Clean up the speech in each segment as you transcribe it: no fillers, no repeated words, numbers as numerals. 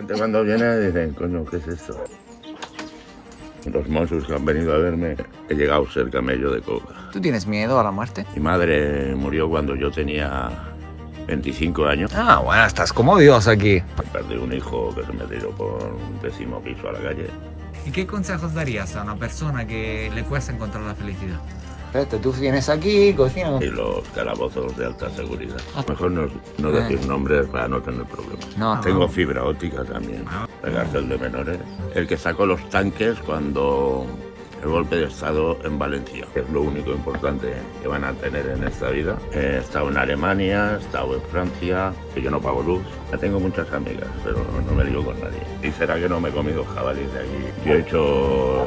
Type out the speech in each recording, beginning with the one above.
gente cuando viene dicen, coño, ¿qué es esto? Los monstruos que han venido a verme, he llegado a ser camello de coca. ¿Tú tienes miedo a la muerte? Mi madre murió cuando yo tenía 25 años. Ah, bueno, estás como Dios aquí. Perdí un hijo que se me tiró por un 10º piso a la calle. ¿Y qué consejos darías a una persona que le cuesta encontrar la felicidad? Tú vienes aquí, cocinas. Y los calabozos de alta seguridad. Mejor no decir nombres para no tener problemas. No, Tengo fibra óptica también. La cárcel de menores. El que sacó los tanques cuando el golpe de Estado en Valencia. Es lo único importante que van a tener en esta vida. He estado en Alemania, he estado en Francia, que yo no pago luz. Ya tengo muchas amigas, pero no me lío con nadie. Y será que no me he comido jabalís de aquí. Yo he hecho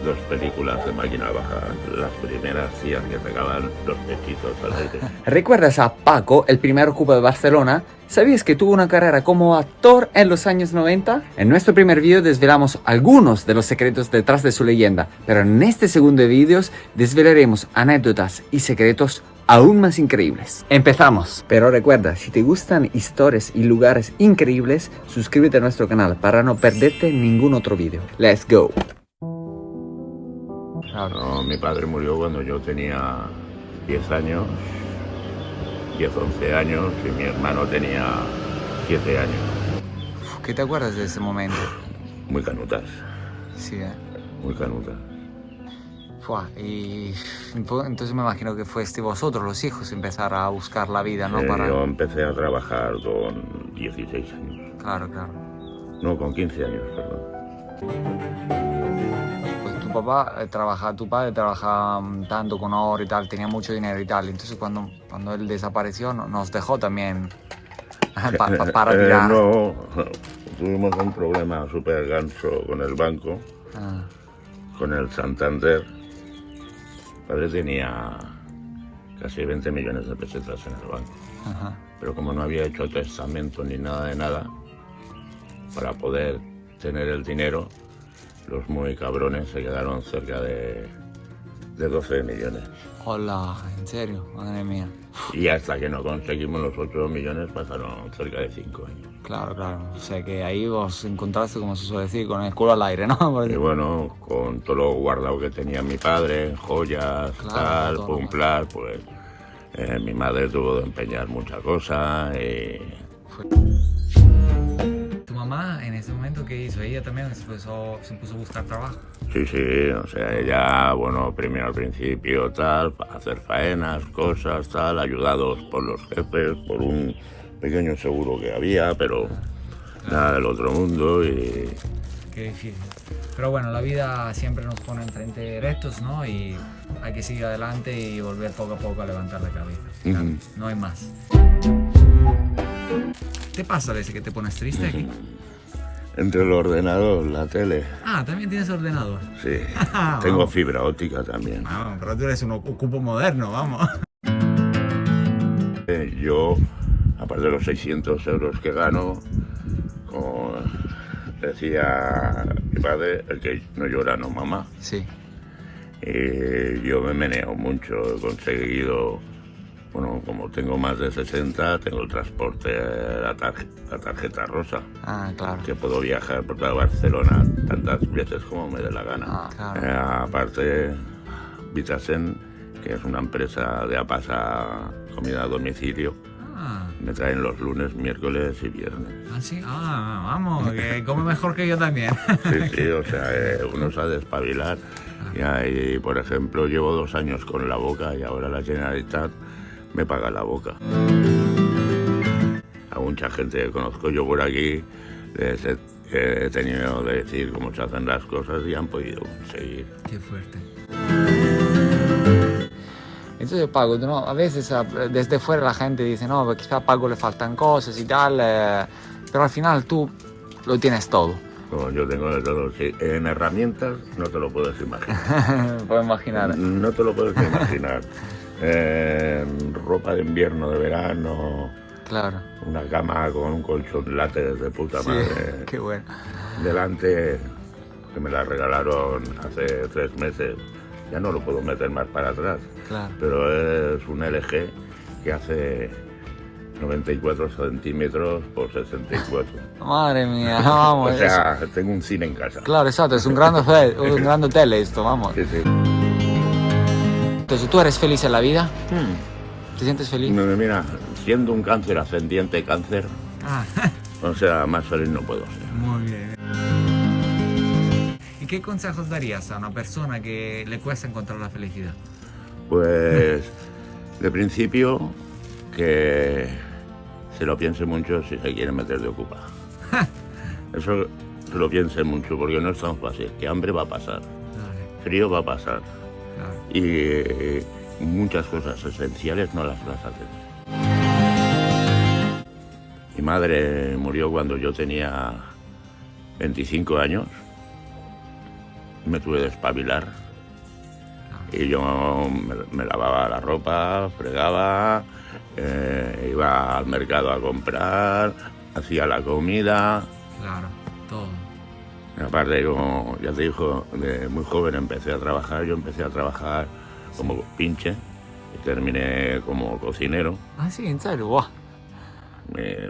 2 películas de máquina baja. Las primeras tías que sacaban los pechizos al aire. ¿Recuerdas a Paco, el primer ocupa de Barcelona? ¿Sabías que tuvo una carrera como actor en los años 90? En nuestro primer vídeo desvelamos algunos de los secretos detrás de su leyenda, pero en este segundo de vídeos desvelaremos anécdotas y secretos aún más increíbles. ¡Empezamos! Pero recuerda, si te gustan historias y lugares increíbles, suscríbete a nuestro canal para no perderte ningún otro vídeo. ¡Let's go! No, mi padre murió cuando yo tenía 10 años. 10, 11 años y mi hermano tenía 7 años. ¿Qué te acuerdas de ese momento? Muy canutas, Sí, muy canutas. Y entonces me imagino que fuiste vosotros, los hijos, empezar a buscar la vida, ¿no? Yo empecé a trabajar con 16 años. Claro, claro. No, con 15 años, perdón. Pues tu padre trabajaba tanto con oro y tal, tenía mucho dinero y tal. Entonces cuando él desapareció nos dejó también para tirar. No, tuvimos un problema súper ganso con el banco, con el Santander. Mi padre tenía casi 20 millones de pesetas en el banco. Ajá. Pero como no había hecho testamento ni nada de nada, para poder tener el dinero, los muy cabrones se quedaron cerca de 12 millones. Hola, ¿en serio? Madre mía. Y hasta que no conseguimos los 8 millones pasaron cerca de 5 años. Claro, claro. O sea que ahí vos encontraste, como se suele decir, con el culo al aire, ¿no? Porque... Y bueno, con todo lo guardado que tenía mi padre, joyas, claro, tal, pum, plas, pues mi madre tuvo de empeñar mucha cosa y... ¿Tu mamá en ese momento qué hizo? ¿Ella también se puso a buscar trabajo? Sí, sí, o sea, ella, bueno, primero al principio, tal, para hacer faenas, cosas, tal, ayudados por los jefes, por un pequeño seguro que había, pero nada del otro mundo y... Qué difícil. Pero bueno, la vida siempre nos pone enfrente retos, ¿no? Y hay que seguir adelante y volver poco a poco a levantar la cabeza. Claro, no hay más. ¿Te pasa a veces que te pones triste aquí? Entre el ordenador, la tele. Ah, ¿también tienes ordenador? Sí, tengo fibra óptica también. Vamos, pero tú eres un ocupo moderno, vamos. Yo, aparte de los 600 euros que gano, como decía mi padre, el que no llora no mama. Sí. Y yo me meneo mucho, he conseguido, bueno, como tengo más de 60, tengo el transporte, la tarjeta rosa. Ah, claro. Que puedo viajar por toda Barcelona tantas veces como me dé la gana. Ah, claro. Aparte, Vitasen, que es una empresa de apasa comida a domicilio, me traen los lunes, miércoles y viernes. Ah, sí, vamos, que come mejor que yo también. Sí, o sea, uno se ha de espabilar. Y, por ejemplo, llevo 2 años con la boca y ahora la Generalitat me paga la boca. A mucha gente que conozco yo por aquí les he tenido que decir cómo se hacen las cosas y han podido conseguir. Qué fuerte. Entonces Paco, ¿no? A veces desde fuera la gente dice, no, quizá a Paco le faltan cosas y tal, pero al final tú lo tienes todo. No, yo tengo de todo. Sí. En herramientas no te lo puedes imaginar. Puedo imaginar. No te lo puedes imaginar. Ropa de invierno, de verano. Claro. Una cama con un colchón látex de puta madre. Qué bueno. Delante, que me la regalaron hace 3 meses. Ya no lo puedo meter más para atrás. Claro. Pero es un LG que hace 94 centímetros por 64. Madre mía, vamos. O sea, tengo un cine en casa. Claro, exacto, es un gran hotel esto, vamos. Sí, sí. Entonces, ¿tú eres feliz en la vida? ¿Te sientes feliz? Mira, siendo un cáncer ascendiente, cáncer, o sea, más feliz no puedo ser. Muy bien. ¿Y qué consejos darías a una persona que le cuesta encontrar la felicidad? Pues, de principio, que se lo piense mucho si se quiere meter de ocupa. Eso se lo piense mucho, porque no es tan fácil. Que hambre va a pasar, frío va a pasar, y muchas cosas esenciales no las vas a tener. Mi madre murió cuando yo tenía 25 años. Me tuve que espabilar. Y yo me lavaba la ropa, fregaba, iba al mercado a comprar, hacía la comida. Claro, todo. Aparte, yo, ya te digo, de muy joven empecé a trabajar. Yo empecé a trabajar como pinche y terminé como cocinero. Ah, sí, en serio, wow.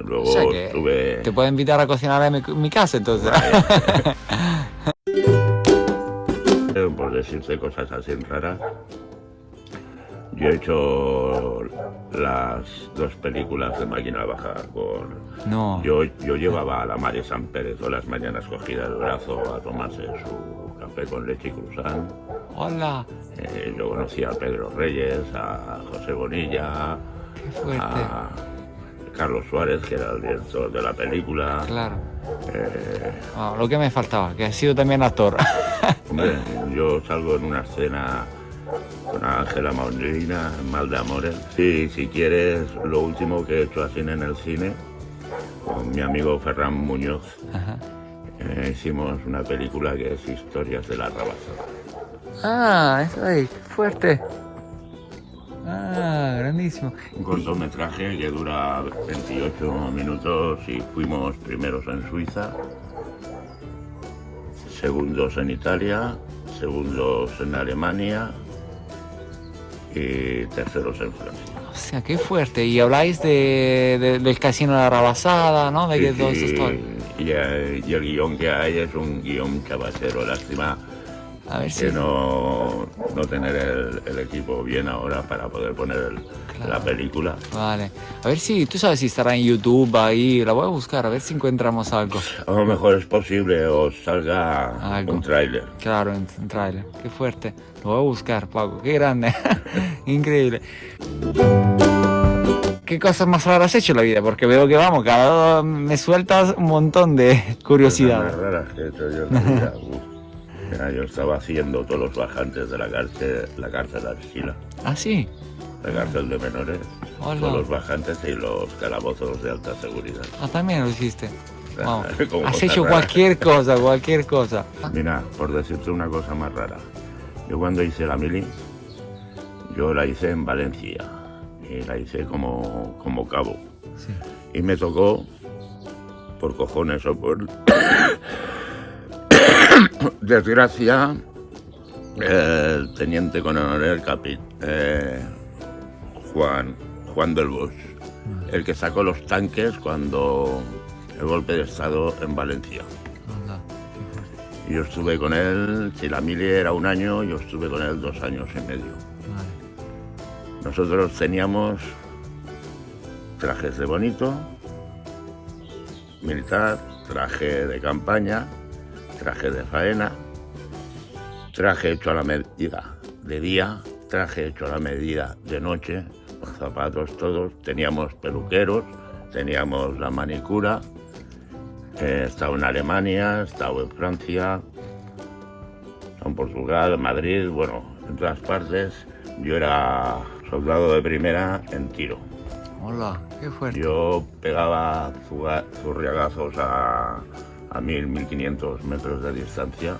Luego O sea que tuve... te puedo invitar a cocinar en mi casa, entonces. Por decirte cosas así raras, yo he hecho las 2 películas de Máquina Baja con... No. Yo llevaba a la Mari San Pérez todas las mañanas cogida el brazo a tomarse su café con leche y croissant. Hola. Yo conocía a Pedro Reyes, a José Bonilla, Qué fuerte. a Carlos Suárez, que era el director de la película. Claro. Lo que me faltaba, que ha sido también actor. Hombre, yo salgo en una escena con Ángela Molina, Mal de Amores. Sí, si quieres, lo último que he hecho así en el cine, con mi amigo Ferran Muñoz, hicimos una película que es Historias de la Rabasada. Ah, eso ahí, fuerte. Ah, grandísimo. Un cortometraje que dura 28 minutos y fuimos primeros en Suiza, segundos en Italia, segundos en Alemania y terceros en Francia. O sea, qué fuerte. Y habláis del casino de la Rabasada, ¿no? De Sí, que todo sí, esto. y el guión que hay es un guión chabacero. Lástima A ver que si. no tener el equipo bien ahora para poder poner la película. Vale. A ver si. Tú sabes si estará en YouTube ahí. La voy a buscar, a ver si encontramos algo. A lo mejor es posible o salga Algo. un tráiler. Claro, en tráiler. Qué fuerte. Lo voy a buscar, Paco. Qué grande. Increíble. ¿Qué cosas más raras has hecho en la vida? Porque veo que vamos, cada vez me sueltas un montón de curiosidades. Cosas más raras que he hecho yo en la vida. Mira, yo estaba haciendo todos los bajantes de la cárcel Archila, Ah, sí. la cárcel de menores, Hola. todos los bajantes y los calabozos de alta seguridad. Ah, también lo hiciste. Wow. Como Has cosas hecho raras. cualquier cosa, cualquier cosa. Mira, por decirte una cosa más rara, yo cuando hice la mili, yo la hice en Valencia y la hice como cabo. Sí. Y me tocó, por cojones o por desgracia, el teniente coronel Juan del Bosch, el que sacó los tanques cuando el golpe de estado en Valencia. Hola. Y yo estuve con él, si la mili era 1 año, yo estuve con él 2 años y medio. Vale. Nosotros teníamos trajes de bonito, militar, traje de campaña, traje de faena, traje hecho a la medida de día, traje hecho a la medida de noche, con zapatos todos, teníamos peluqueros, teníamos la manicura, he estado en Alemania, he estado en Francia, he estado en Portugal, en Madrid, bueno, en todas partes. Yo era soldado de primera en tiro. Hola, qué fuerte. Yo pegaba zurriagazos a 1.000-1.500 metros de distancia.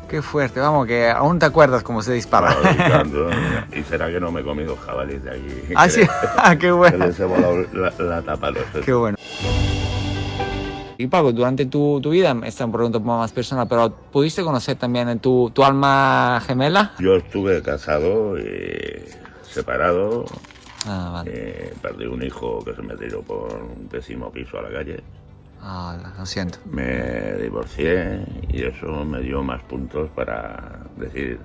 Qué fuerte, vamos, que aún te acuerdas cómo se dispara. Disparando, y será que no me he comido jabalíes de aquí. Ah, sí, qué Que bueno. les he volado la tapa a los Qué bueno. Y Paco, durante tu vida, esta es una pregunta un poco más personal, pero ¿pudiste conocer también tu alma gemela? Yo estuve casado y separado Ah, vale. Perdí un hijo que se me tiró por un 10º piso a la calle. Ah, lo siento. Me divorcié y eso me dio más puntos para decir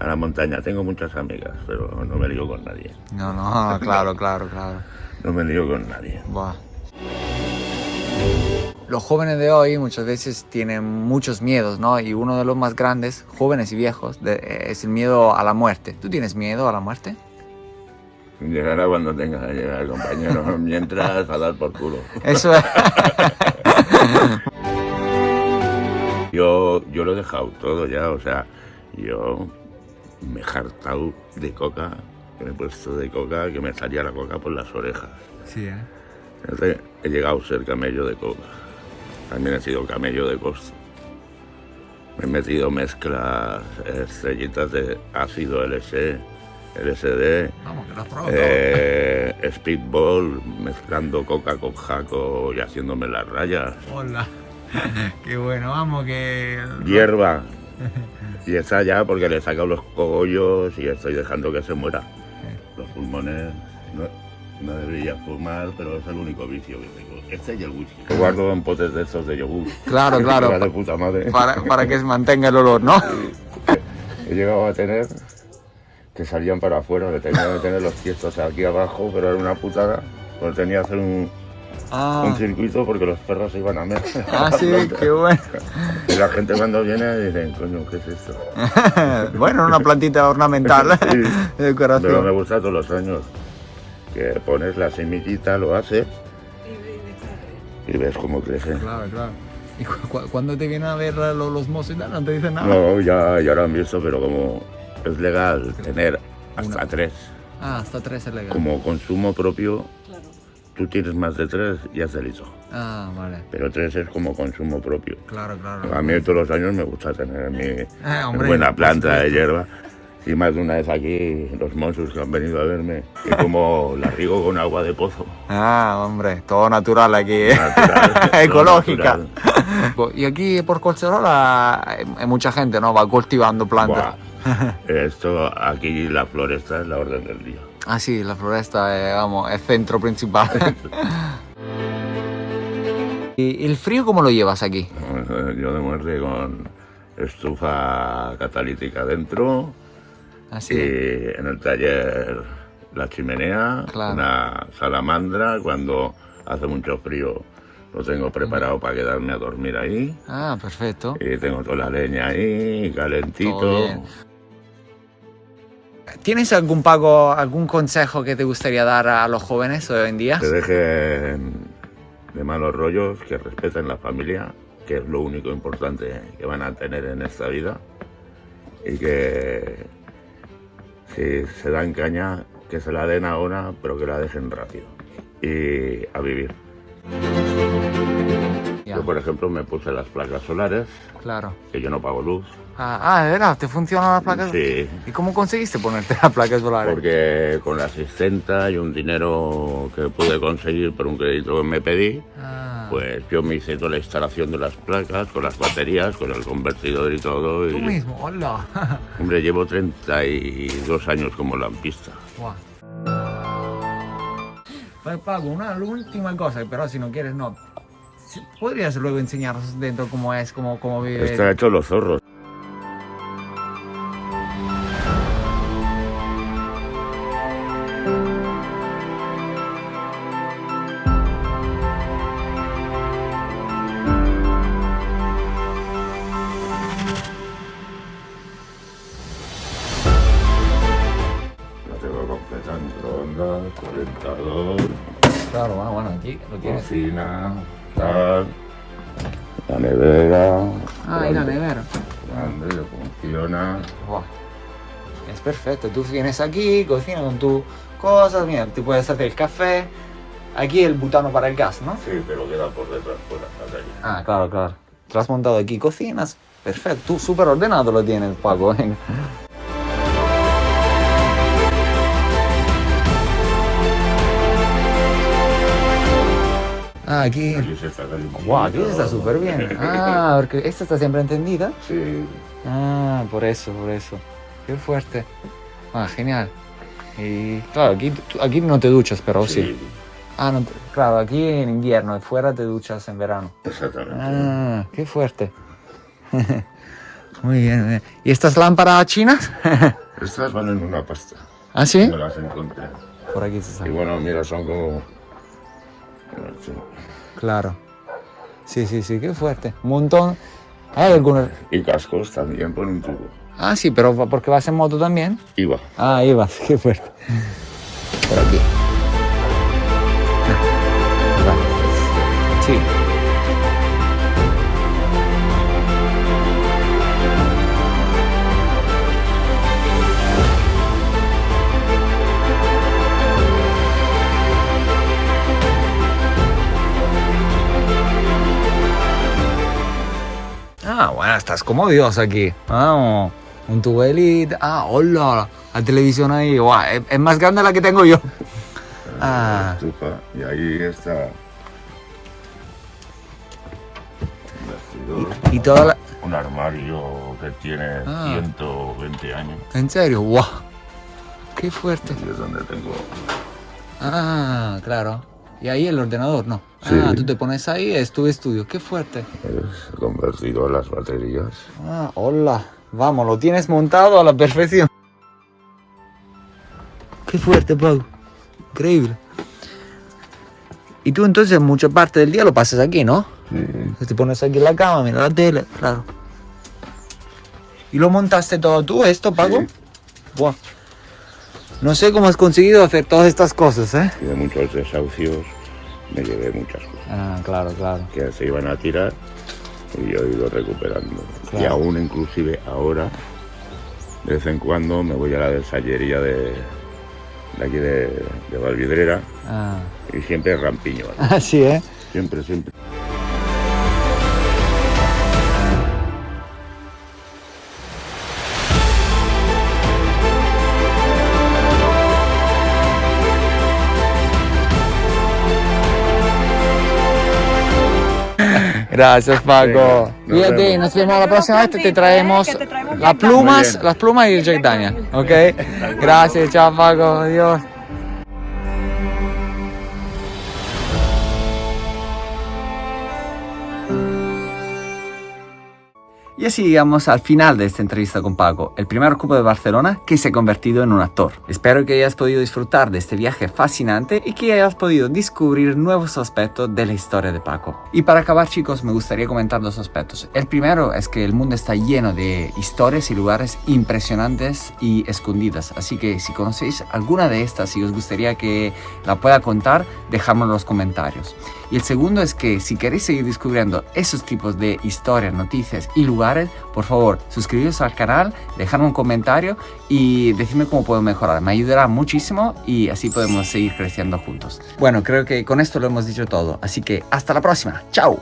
a la montaña. Tengo muchas amigas, pero no me lío con nadie. No, no, claro, claro, claro. No me lío con nadie. Buah. Los jóvenes de hoy muchas veces tienen muchos miedos, ¿no? Y uno de los más grandes, jóvenes y viejos, es el miedo a la muerte. ¿Tú tienes miedo a la muerte? Llegará cuando tenga que llegar, compañero. Mientras, a dar por culo. Eso es. Yo lo he dejado todo ya, o sea, yo me he hartado de coca, que me he puesto de coca, que me salía la coca por las orejas. Sí, ¿eh? Entonces, he llegado a ser camello de coca. También he sido camello de costa. Me he metido mezclas, estrellitas de ácido LSD, Vamos, que lo has probado. speedball, mezclando coca con jaco y haciéndome las rayas. Hola. Qué bueno, vamos que... Hierba. Y está ya porque le he sacado los cogollos y estoy dejando que se muera. Los pulmones no debería fumar, pero es el único vicio que tengo. Este y el whisky. Lo guardo en potes de estos de yogur. Claro, claro. Va de puta madre. Para que se mantenga el olor, ¿no? He llegado a tener que salían para afuera, que tenía que tener los tiestos aquí abajo, pero era una putada. Pues tenía que hacer un circuito porque los perros se iban a meter. Ah, sí, qué bueno. Y la gente cuando viene dice, coño, ¿qué es esto? Bueno, una plantita ornamental Sí, de decoración. pero me gusta todos los años. Que pones la semillita, lo haces y ves cómo crece. Claro, claro. ¿Y cuándo te vienen a ver los mozos y tal? ¿No te dicen nada? No, ya lo han visto, pero como es legal tener hasta 3, Ah, hasta 3 es legal. como consumo propio, tú tienes más de 3 y es delito. Ah, vale. Pero 3 es como consumo propio. Claro, claro. A mí todos los años me gusta tener mi hombre, buena planta por de supuesto. hierba. Y más de una vez aquí los monstruos que han venido a verme, y como la riego con agua de pozo. Ah, hombre, todo natural aquí. Natural, Ecológica. natural. Y aquí por Collserola hay mucha gente, ¿no? Va cultivando plantas. Buah. Esto aquí la floresta es la orden del día. Ah, sí, la floresta vamos, es centro principal. ¿Y el frío cómo lo llevas aquí? Yo de muerte con estufa catalítica dentro Así. y en el taller la chimenea, Claro. una salamandra. Cuando hace mucho frío lo tengo preparado para quedarme a dormir ahí. Ah, perfecto. Y tengo toda la leña ahí, calentito. Todo bien. ¿Tienes algún consejo que te gustaría dar a los jóvenes hoy en día? Que dejen de malos rollos, que respeten la familia, que es lo único importante que van a tener en esta vida. Y que si se dan caña, que se la den ahora, pero que la dejen rápido. Y a vivir. Ya. Yo, por ejemplo, me puse las placas solares, Claro. que yo no pago luz. De verdad, ¿te funcionan las placas? Sí, ¿Y cómo conseguiste ponerte las placas solares? porque con la asistenta y un dinero que pude conseguir por un crédito que me pedí, pues yo me hice toda la instalación de las placas, con las baterías, con el convertidor y todo. Tú Y, mismo, hola. hombre, llevo 32 años como lampista. Guau. Pues Paco, una última cosa, pero si no quieres, no. ¿Podrías luego enseñarnos dentro cómo es, cómo vive? Está hecho los zorros. Lo tengo completa microondas, calentador, Claro, bueno, aquí lo tienes. cocina, tal, la nevera. Ah, y la nevera. Grande, funciona. Buah. Es perfecto, tú vienes aquí, cocinas con tus cosas, mira, te puedes hacer el café. Aquí el butano para el gas, ¿no? Sí, pero queda por detrás, por la calle. Ah, claro, claro. Te has montado aquí cocinas. Perfecto, tú súper ordenado lo tienes, Paco. Venga. Ah, aquí. Aquí se está calentito. Guau, aquí está súper bien. Ah, porque esta está siempre encendida. Sí. Ah, por eso. Qué fuerte. Ah, genial. Y claro, aquí no te duchas, pero sí. Sí, Ah, no, claro, aquí en invierno, fuera te duchas en verano. exactamente. Ah, qué fuerte. Muy bien, muy bien. ¿Y estas lámparas chinas? Estas van en una pasta. ¿Ah, sí? Me las encontré. Por aquí se Y sabe. bueno, mira, son como... Claro. Sí, sí, sí, qué fuerte. Un montón. ¿Hay algunos? Y cascos también por un tubo. Ah, sí, pero porque vas en moto también. Iba. Ah, ahí vas, qué fuerte. Por aquí. Sí. Ah, bueno, estás como Dios aquí. Vamos. Un tubo elite. Ah, hola. La televisión ahí. Guau, es más grande la que tengo yo. La Ah, estufa. Y ahí está... un vestidor, y toda la... un armario que tiene Ah. 120 años. ¿En serio? ¡Wow! ¡Qué fuerte! Y es donde tengo... Ah, claro. Y ahí el ordenador, ¿no? Sí. Ah, tú te pones ahí, es tu estudio. ¡Qué fuerte! Es convertido a las baterías. Ah, hola. Vamos, lo tienes montado a la perfección. ¡Qué fuerte, Pau! Increíble. Y tú entonces mucha parte del día lo pasas aquí, ¿no? Sí. Te pones aquí en la cama, mira la tele, claro. ¿Y lo montaste todo tú, esto, Paco? Sí. Buah. No sé cómo has conseguido hacer todas estas cosas, ¿eh? Y de muchos desahucios me llevé muchas cosas Ah, claro, claro. que se iban a tirar y yo he ido recuperando. Claro. Y aún inclusive ahora, de vez en cuando me voy a la desallería de aquí de Valvidrera Ah, y siempre rampiño. ¿Vale? sí, ¿eh? Siempre, siempre. Gracias, Paco. Venga, nos Cuídate, vemos. nos vemos la próxima vez. Te traemos Que te traemos las Jack Daniel. Muy plumas, bien. las plumas y el Jack Daniel, ¿ok? Gracias, chao, Paco. Adiós. Y así llegamos al final de esta entrevista con Paco, el primer ocupa de Barcelona que se ha convertido en un actor. Espero que hayas podido disfrutar de este viaje fascinante y que hayas podido descubrir nuevos aspectos de la historia de Paco. Y para acabar, chicos, me gustaría comentar dos aspectos. El primero es que el mundo está lleno de historias y lugares impresionantes y escondidas, así que si conocéis alguna de estas y os gustaría que la pueda contar, dejadmelo en los comentarios. Y el segundo es que si queréis seguir descubriendo esos tipos de historias, noticias y lugares, por favor, suscribiros al canal, dejadme un comentario y decidme cómo puedo mejorar. Me ayudará muchísimo y así podemos seguir creciendo juntos. Bueno, creo que con esto lo hemos dicho todo, así que hasta la próxima. ¡Chao!